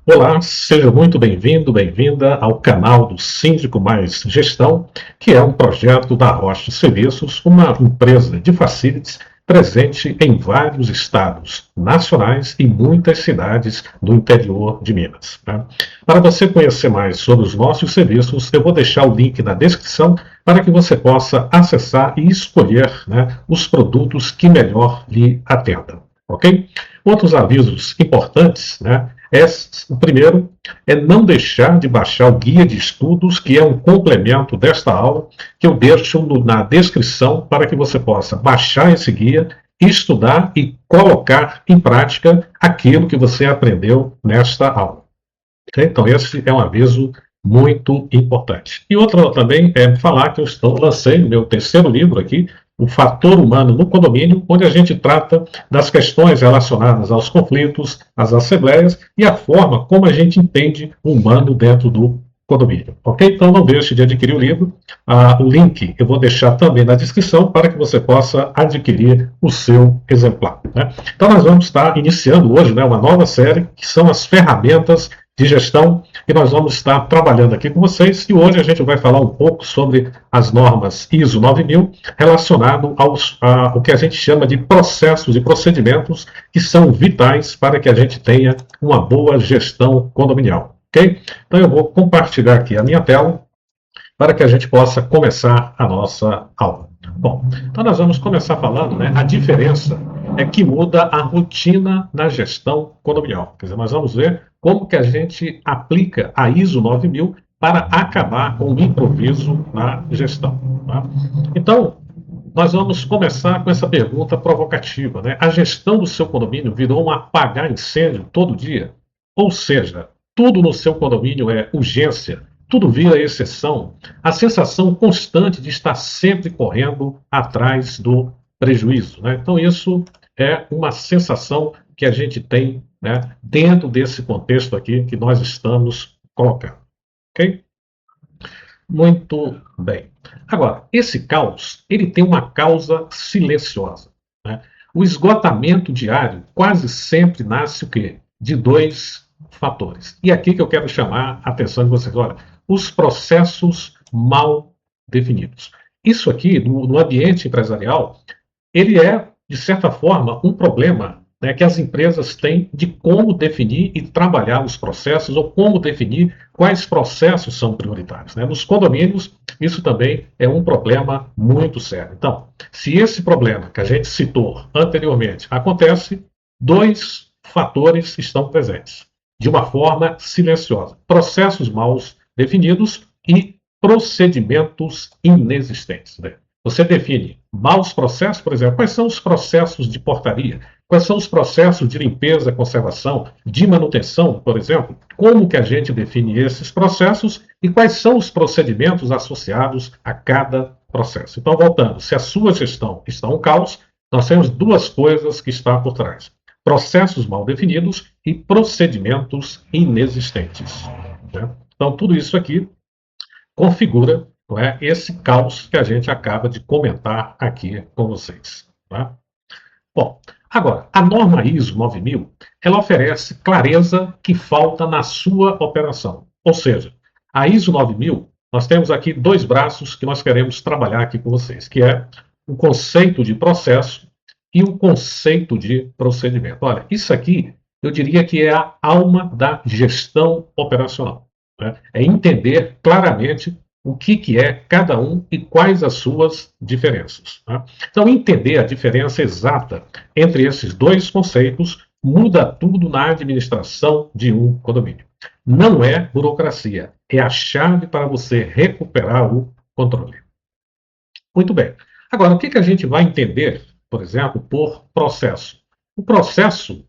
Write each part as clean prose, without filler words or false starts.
Olá, seja muito bem-vindo, bem-vinda ao canal do Síndico Mais Gestão, que é um projeto da Rocha Serviços, uma empresa de facilities presente em vários estados nacionais e muitas cidades do interior de Minas. Tá? Para você conhecer mais sobre os nossos serviços, eu vou deixar o link na descrição para que você possa acessar e escolher, né, os produtos que melhor lhe atendam. Ok? Outros avisos importantes, né? O primeiro é não deixar de baixar o guia de estudos, que é um complemento desta aula, que eu deixo na descrição para que você possa baixar esse guia, estudar e colocar em prática aquilo que você aprendeu nesta aula. Ok? Então, esse é um aviso muito importante. E outro também é falar que lancei o meu terceiro livro aqui, O Fator Humano no Condomínio, onde a gente trata das questões relacionadas aos conflitos, às assembleias e a forma como a gente entende o humano dentro do condomínio. Ok? Então não deixe de adquirir o livro. O link eu vou deixar também na descrição para que você possa adquirir o seu exemplar. Né? Então nós vamos estar iniciando hoje, né, uma nova série que são as ferramentas de gestão, e nós vamos estar trabalhando aqui com vocês, e hoje a gente vai falar um pouco sobre as normas ISO 9000 relacionado ao que a gente chama de processos e procedimentos que são vitais para que a gente tenha uma boa gestão condominial, ok? Então eu vou compartilhar aqui a minha tela para que a gente possa começar a nossa aula. Bom, então nós vamos começar falando, né, a diferença é que muda a rotina na gestão condominial. Quer dizer, nós vamos ver como que a gente aplica a ISO 9000 para acabar com o improviso na gestão. Tá? Então, nós vamos começar com essa pergunta provocativa, né? A gestão do seu condomínio virou um apagar incêndio todo dia? Ou seja, tudo no seu condomínio é urgência, tudo vira exceção, a sensação constante de estar sempre correndo atrás do prejuízo, né? Então, isso é uma sensação que a gente tem, né, dentro desse contexto aqui que nós estamos colocando. Ok? Muito bem. Agora, esse caos, ele tem uma causa silenciosa, né? O esgotamento diário quase sempre nasce o quê? De dois fatores. E aqui que eu quero chamar a atenção de vocês. Olha, os processos mal definidos. Isso aqui, no ambiente empresarial, ele é, de certa forma, um problema, né, que as empresas têm de como definir e trabalhar os processos ou como definir quais processos são prioritários. Né? Nos condomínios, isso também é um problema muito sério. Então, se esse problema que a gente citou anteriormente acontece, dois fatores estão presentes, de uma forma silenciosa: processos mal definidos e procedimentos inexistentes. Né? Você define maus processos, por exemplo, quais são os processos de portaria, quais são os processos de limpeza, conservação, de manutenção, por exemplo, como que a gente define esses processos e quais são os procedimentos associados a cada processo. Então, voltando, se a sua gestão está um caos, nós temos duas coisas que estão por trás: processos mal definidos e procedimentos inexistentes. Né? Então, tudo isso aqui configura, não é, esse caos que a gente acaba de comentar aqui com vocês. Tá? Bom, agora, a norma ISO 9000, ela oferece clareza que falta na sua operação. Ou seja, a ISO 9000, nós temos aqui dois braços que nós queremos trabalhar aqui com vocês, que é o conceito de processo e o conceito de procedimento. Olha, isso aqui eu diria que é a alma da gestão operacional. Né? É entender claramente o que é cada um e quais as suas diferenças. Tá? Então, entender a diferença exata entre esses dois conceitos muda tudo na administração de um condomínio. Não é burocracia, é a chave para você recuperar o controle. Muito bem. Agora, o que a gente vai entender, por exemplo, por processo? O processo,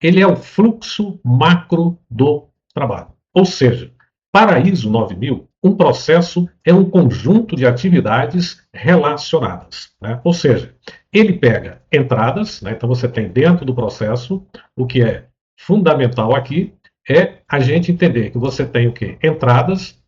ele é o fluxo macro do trabalho. Ou seja, para a ISO 9000, um processo é um conjunto de atividades relacionadas. Né? Ou seja, ele pega entradas, né? Então você tem dentro do processo, o que é fundamental aqui é a gente entender que você tem o quê? Entradas,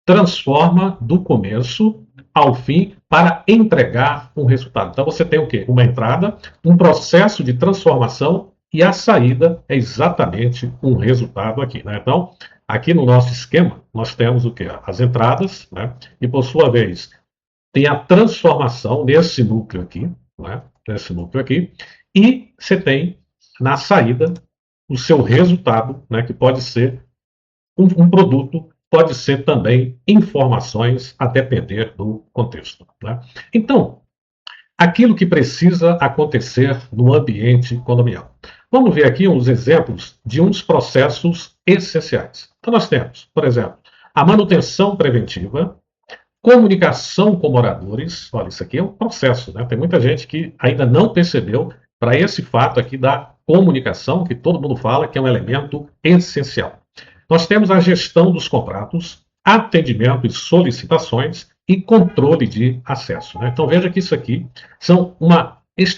transforma do começo ao fim para entregar um resultado. Então você tem o quê? Uma entrada, um processo de transformação e a saída é exatamente um resultado aqui, né? Então, aqui no nosso esquema, nós temos o quê? As entradas, né? E por sua vez, tem a transformação nesse núcleo aqui, né? Nesse núcleo aqui, e você tem na saída o seu resultado, né? Que pode ser um produto, pode ser também informações, a depender do contexto, né? Então, aquilo que precisa acontecer no ambiente condominial. Vamos ver aqui uns exemplos de uns processos essenciais. Então, nós temos, por exemplo, a manutenção preventiva, comunicação com moradores. Olha, isso aqui é um processo, né? Tem muita gente que ainda não percebeu para esse fato aqui da comunicação, que todo mundo fala que é um elemento essencial. Nós temos a gestão dos contratos, atendimento e solicitações e controle de acesso, né? Então veja que isso aqui são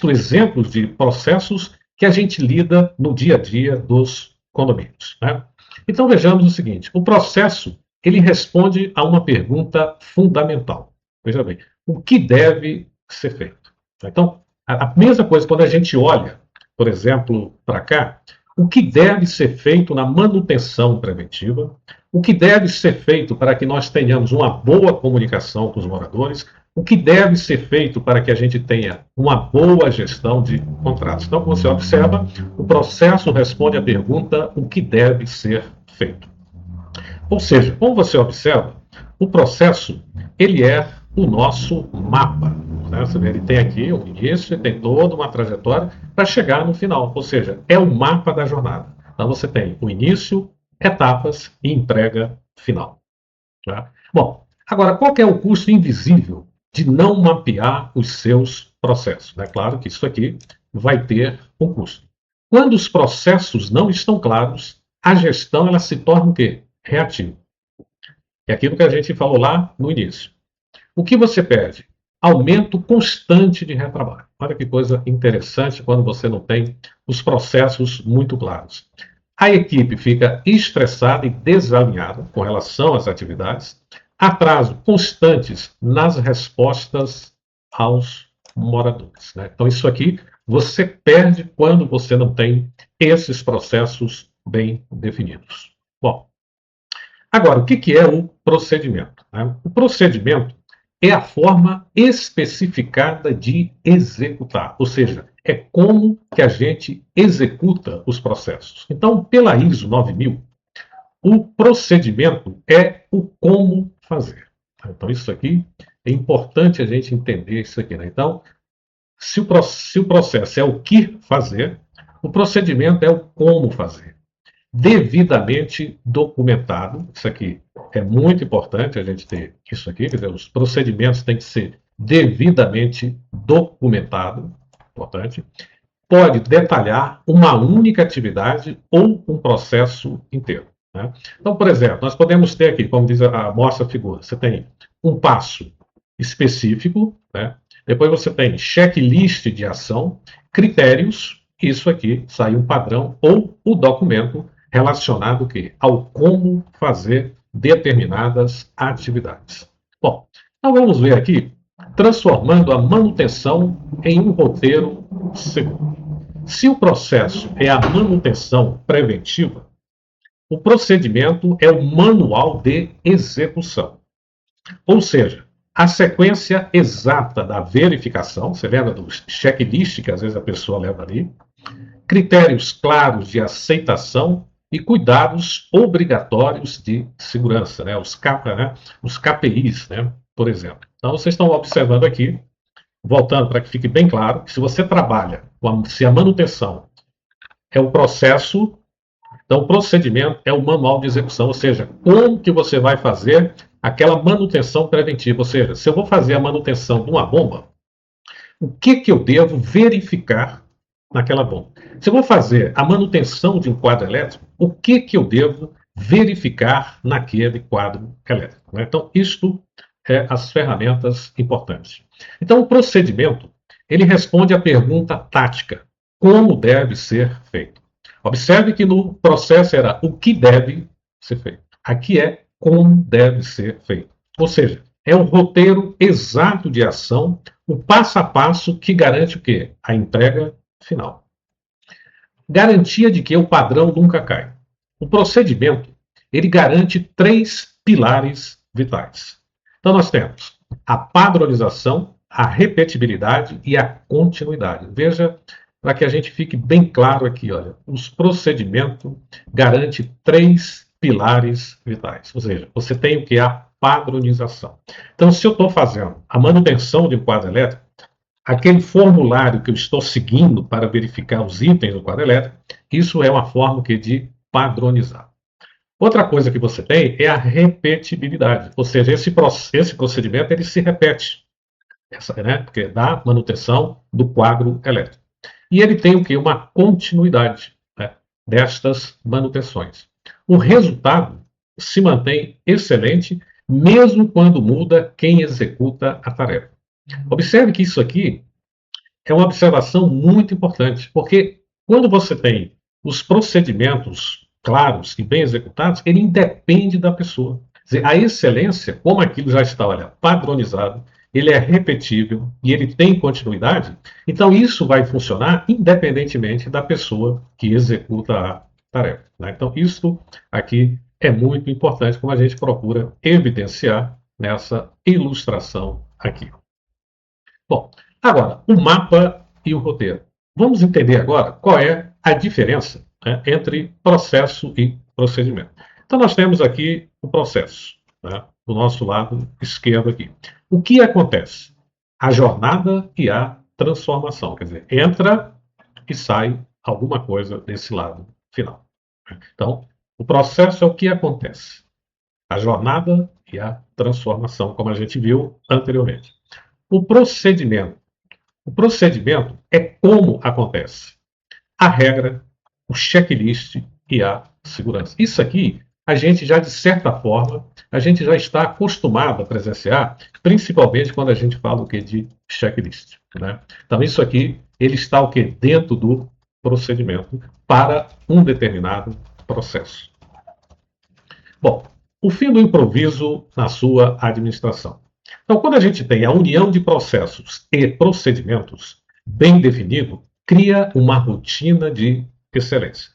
exemplos de processos que a gente lida no dia a dia dos condomínios, né? Então vejamos o seguinte: o processo ele responde a uma pergunta fundamental. Veja bem, o que deve ser feito? Então, a mesma coisa quando a gente olha, por exemplo, para cá, o que deve ser feito na manutenção preventiva, o que deve ser feito para que nós tenhamos uma boa comunicação com os moradores, o que deve ser feito para que a gente tenha uma boa gestão de contratos. Então, como você observa, o processo responde à pergunta o que deve ser feito. Ou seja, como você observa, o processo ele é o nosso mapa, né? Você vê, ele tem aqui o início e tem toda uma trajetória para chegar no final. Ou seja, é o mapa da jornada. Então você tem o início, etapas e entrega final, tá? Bom, agora, qual que é o custo invisível de não mapear os seus processos? É claro que isso aqui vai ter um custo. Quando os processos não estão claros, a gestão ela se torna o quê? Reativa. É aquilo que a gente falou lá no início. O que você perde? Aumento constante de retrabalho. Olha que coisa interessante quando você não tem os processos muito claros. A equipe fica estressada e desalinhada com relação às atividades, atraso constantes nas respostas aos moradores, né? Então, isso aqui você perde quando você não tem esses processos bem definidos. Bom, agora, o que é o procedimento, né? O procedimento é a forma especificada de executar, ou seja, é como que a gente executa os processos. Então, pela ISO 9000, o procedimento é o como fazer. Então, isso aqui é importante a gente entender isso aqui, né? Então, se o processo é o que fazer, o procedimento é o como fazer. Devidamente documentado. Isso aqui é muito importante a gente ter isso aqui, quer dizer, os procedimentos têm que ser devidamente documentado, importante. Pode detalhar uma única atividade ou um processo inteiro, né? Então, por exemplo, nós podemos ter aqui, como diz mostra a figura, você tem um passo específico, né? Depois você tem checklist de ação, critérios, isso aqui sai um padrão ou o documento relacionado o quê? Ao como fazer determinadas atividades. Bom, então vamos ver aqui, transformando a manutenção em um roteiro seguro. Se o processo é a manutenção preventiva, o procedimento é o manual de execução. Ou seja, a sequência exata da verificação, você lembra do checklist que às vezes a pessoa leva ali, critérios claros de aceitação e cuidados obrigatórios de segurança, né? Os KPIs, né? Por exemplo. Então, vocês estão observando aqui, voltando para que fique bem claro, que se você trabalha, se a manutenção é o processo, então o procedimento é o manual de execução, ou seja, como que você vai fazer aquela manutenção preventiva, ou seja, se eu vou fazer a manutenção de uma bomba, o que eu devo verificar naquela bomba? Se eu vou fazer a manutenção de um quadro elétrico, o que eu devo verificar naquele quadro elétrico, né? Então, isto é as ferramentas importantes. Então, o procedimento, ele responde à pergunta tática, como deve ser feito. Observe que no processo era o que deve ser feito. Aqui é como deve ser feito. Ou seja, é o roteiro exato de ação, o passo a passo que garante o quê? A entrega final. Garantia de que o padrão nunca cai. O procedimento, ele garante 3 pilares vitais. Então, nós temos a padronização, a repetibilidade e a continuidade. Veja, para que a gente fique bem claro aqui, olha, os procedimentos garantem 3 pilares vitais. Ou seja, você tem o que é a padronização. Então, se eu estou fazendo a manutenção de um quadro elétrico, aquele formulário que eu estou seguindo para verificar os itens do quadro elétrico, isso é uma forma de padronizar. Outra coisa que você tem é a repetibilidade, ou seja, esse procedimento ele se repete, porque é da manutenção do quadro elétrico. E ele tem o que? Uma continuidade, né, destas manutenções. O resultado se mantém excelente, mesmo quando muda quem executa a tarefa. Observe que isso aqui é uma observação muito importante, porque quando você tem os procedimentos claros e bem executados, ele independe da pessoa. Quer dizer, a excelência, como aquilo já está, olha, padronizado, ele é repetível e ele tem continuidade, então isso vai funcionar independentemente da pessoa que executa a tarefa, né? Então, isso aqui é muito importante, como a gente procura evidenciar nessa ilustração aqui. Bom, agora, o mapa e o roteiro. Vamos entender agora qual é a diferença, né, entre processo e procedimento. Então, nós temos aqui o processo, né, do nosso lado esquerdo aqui. O que acontece? A jornada e a transformação. Quer dizer, entra e sai alguma coisa desse lado final. Então, o processo é o que acontece. A jornada e a transformação, como a gente viu anteriormente. O procedimento. O procedimento é como acontece. A regra, o checklist e a segurança. Isso aqui, a gente já, de certa forma, a gente já está acostumado a presenciar, principalmente quando a gente fala o que de checklist, né? Então, isso aqui, ele está o que? Dentro do procedimento para um determinado processo. Bom, o fim do improviso na sua administração. Então, quando a gente tem a união de processos e procedimentos bem definido, cria uma rotina de excelência.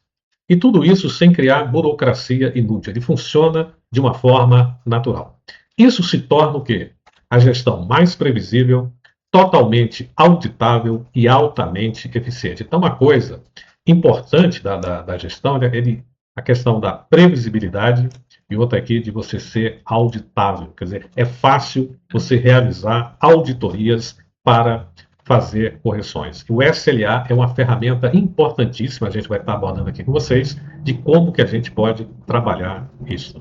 E tudo isso sem criar burocracia inútil. Ele funciona de uma forma natural. Isso se torna o quê? A gestão mais previsível, totalmente auditável e altamente eficiente. Então, uma coisa importante da gestão é a questão da previsibilidade e outra aqui de você ser auditável. Quer dizer, é fácil você realizar auditorias para fazer correções. O SLA é uma ferramenta importantíssima, a gente vai estar abordando aqui com vocês, de como que a gente pode trabalhar isso.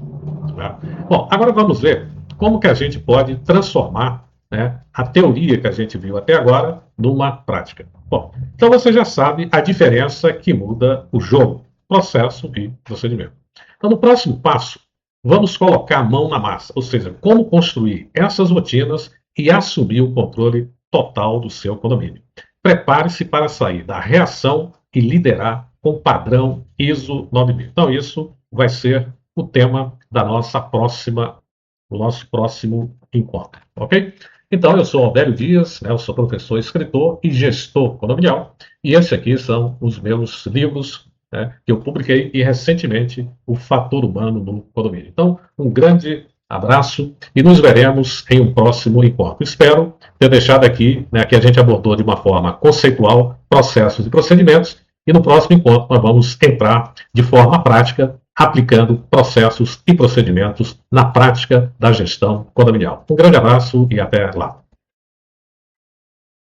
Tá? Bom, agora vamos ver como que a gente pode transformar, né, a teoria que a gente viu até agora numa prática. Bom, então você já sabe a diferença que muda o jogo, processo e procedimento. Então, no próximo passo, vamos colocar a mão na massa, ou seja, como construir essas rotinas e assumir o controle total do seu condomínio. Prepare-se para sair da reação e liderar com padrão ISO 9000. Então, isso vai ser o tema da nossa do nosso próximo encontro, ok? Então, eu sou Albério Dias, né, eu sou professor, escritor e gestor condominial, e esses aqui são os meus livros, né, que eu publiquei, e recentemente o Fator Humano no Condomínio. Então, um grande abraço e nos veremos em um próximo encontro. Espero ter deixado aqui, né, que a gente abordou de uma forma conceitual processos e procedimentos, e no próximo encontro nós vamos entrar de forma prática, aplicando processos e procedimentos na prática da gestão condominial. Um grande abraço e até lá.